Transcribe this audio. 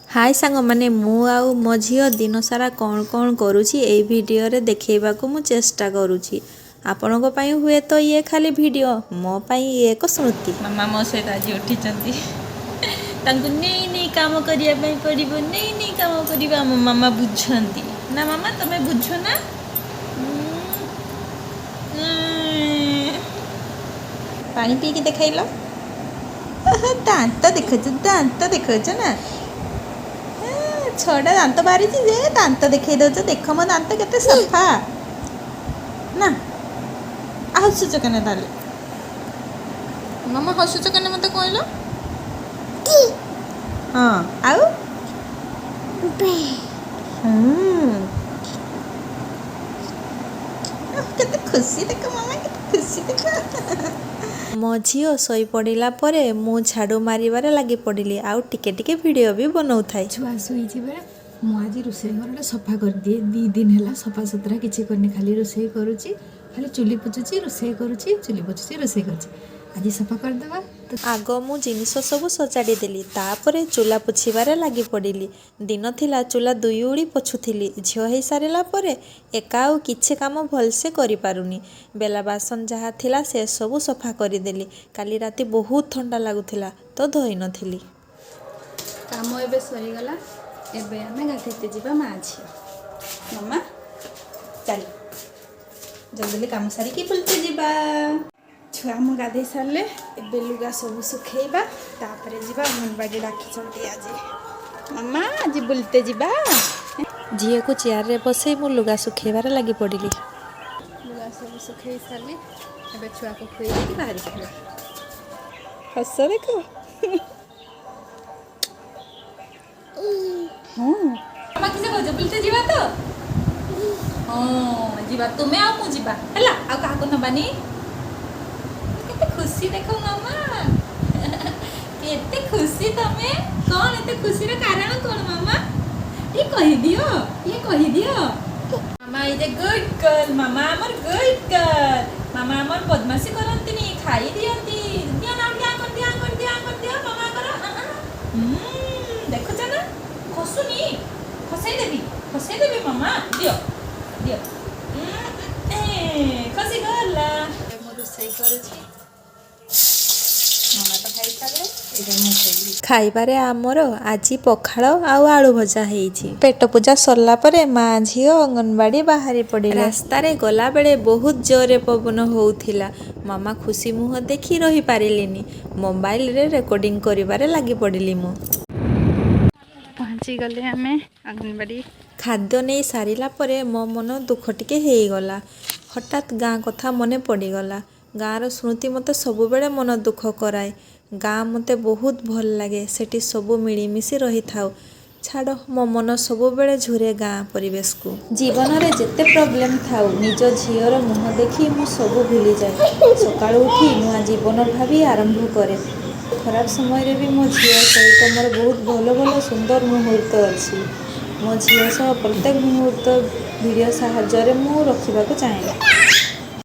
हाय सांग माने मु आउ मो झियो दिन सारा कौन कौन करुछि एई वीडियो रे देखैबाकू मु चेष्टा करुछि। आपनको पई हुए तो ये खाली वीडियो मो पई एक स्मृति। मामा मो सहित आज उठिचंती तांकु नेई नेई काम करिया पई पड़िबो नेई नेई काम करिबा मो मामा बुझंती ना मामा तमे बुझो ना पानी पी के देखाइलो दांत देखछ ना छड़ा दांत बाहरी जे दांत देखै दो देख मो दांत केते सफा ना हसुच कने ताले मामा हसुच कने मते कहलो हां आउ केते खुशी देख मामा केते खुशी देख मो झियो सोई पड़िला परे मु झाड़ू मारिबारे लागी पड़िली आउ टिके टिके वीडियो भी बनाउ थाई। छुआ शुई मु आज रोषे घर सफा कर दिए 2 दिन है सफा सुतरा किसी करनी खाली रोषे करुच्ची खाली चुली पोछुची रोषे करुच्ची चुली पोछुची रोषे करुच्ची आज सफा करदेवा। आग मु जिनिस सब सजाड़ी देली तापरे चूला पोछिबारे लागी पड़िली। दिन थिला चूला 2 उड़ी पोछुथिली झियो हेई सारिला परे एका आउ किछि काम भलसे करि पारुनी। बेला बासन जहा थिला से सब सफा करि देली। काली राती बहुत ठंडा लागुथिला तो धोई नथिली। काम एबे सरी गला एबे हमें गाधेते जीवा माँ झी मामा चल जल्दी काम सारी की बुलते जीवा छुआ मु गाधे सारे एबे लुगा सब सुखेबा तापरे जीवा अंगनबाड़ी डाकिछंती आज मामा आज बुलते जीवा झियो को चेयर रे बसई मु लुगा सुखेबारे लागी पड़िली। लुगा सब सुखे सारे एबे छुआ को खुई देके बाहर खेला हस देखो मामा किसे कहजो बुलते जीवा तो हां जीवा तुमे आ मु जीवा हला आ का को नबानी केते खुशी देखो मामा केते खुशी तमे कोन एते खुशी रे कारण कोन मामा ये कहि दियो मामा इज ए गुड गर्ल मामा हमर गुड गर्ल मामा हमर बदमाशी करंतिनी खाई दियंती दिया मामा करो देखो जाना खसुनी खसई देबी मामा दियो खसी गला मो रोषे करुच्ची मामा तो खाई सारे एबे मु खाइबी। खाइबारे आमर आज पखाल आउ आलू भजा हेइछि। पेट पूजा सरला परे माँ झियो अंगनबाड़ी बाहरी पड़े। रास्ता रे गला बेले बहुत जोरे पवन होउथिला। मामा खुशी मुह देखी रही पारिलिनी मोबाइल रे रेकॉर्डिंग करिबारे लागी पड़िली मु। पहुँची गले हमें अंगनबाड़ी खाद्य नहीं सारिला परे मो मन दुख टिके हेइगला। हठात गाँ कथा मने पड़ीगला। गाँर स्मृति मते सबु बेले मन दुख कराए। गाँ मते बहुत भल लगे सेठी सबु मिलीमिशी रही थाउ। छाड़ मो मन सबु बेले झुरे गाँ परिवेश को। जीवन रे जेते प्रॉब्लम थाउ निज झियर मुह देखी मु सबु भूली जाए। सकाळु उठी नुआ जीवन भाभी आरंभ करे। खराब समय रे भी मो झियो सहित मोर बहुत भल भल सुंदर मुहूर्त अछि। मो झियो सह प्रत्येक मुहूर्त वीडियो साहाय्य रे मु रखिबाकू चाहे।